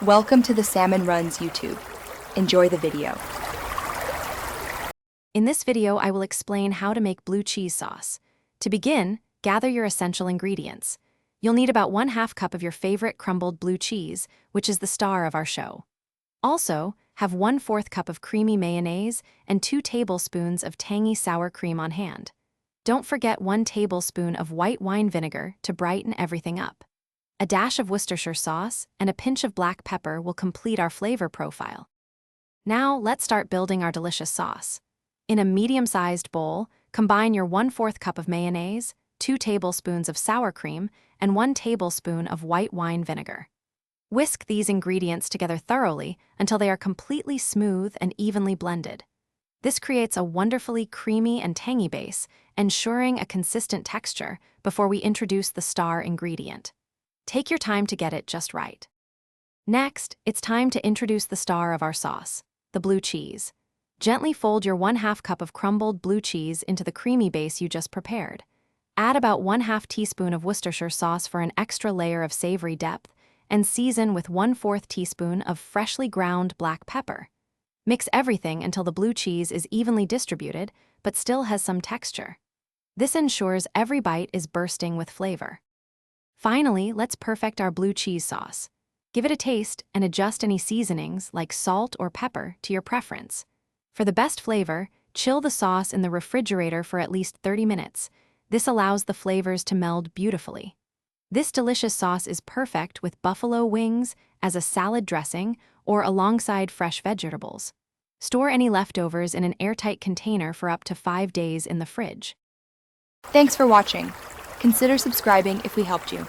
Welcome to the Salmon Runs YouTube. Enjoy the video. In this video, I will explain how to make blue cheese sauce. To begin, gather your essential ingredients. You'll need about 1/2 cup of your favorite crumbled blue cheese, which is the star of our show. Also, have 1/4 cup of creamy mayonnaise and 2 tablespoons of tangy sour cream on hand. Don't forget 1 tablespoon of white wine vinegar to brighten everything up. A dash of Worcestershire sauce and a pinch of black pepper will complete our flavor profile. Now, let's start building our delicious sauce. In a medium-sized bowl, combine your 1/4 cup of mayonnaise, 2 tablespoons of sour cream, and 1 tablespoon of white wine vinegar. Whisk these ingredients together thoroughly until they are completely smooth and evenly blended. This creates a wonderfully creamy and tangy base, ensuring a consistent texture before we introduce the star ingredient. Take your time to get it just right. Next, it's time to introduce the star of our sauce, the blue cheese. Gently fold your 1/2 cup of crumbled blue cheese into the creamy base you just prepared. Add about 1/2 teaspoon of Worcestershire sauce for an extra layer of savory depth, and season with 1/4 teaspoon of freshly ground black pepper. Mix everything until the blue cheese is evenly distributed, but still has some texture. This ensures every bite is bursting with flavor. Finally, let's perfect our blue cheese sauce. Give it a taste and adjust any seasonings like salt or pepper to your preference. For the best flavor, chill the sauce in the refrigerator for at least 30 minutes. This allows the flavors to meld beautifully. This delicious sauce is perfect with buffalo wings, as a salad dressing, or alongside fresh vegetables. Store any leftovers in an airtight container for up to 5 days in the fridge. Thanks for watching. Consider subscribing if we helped you.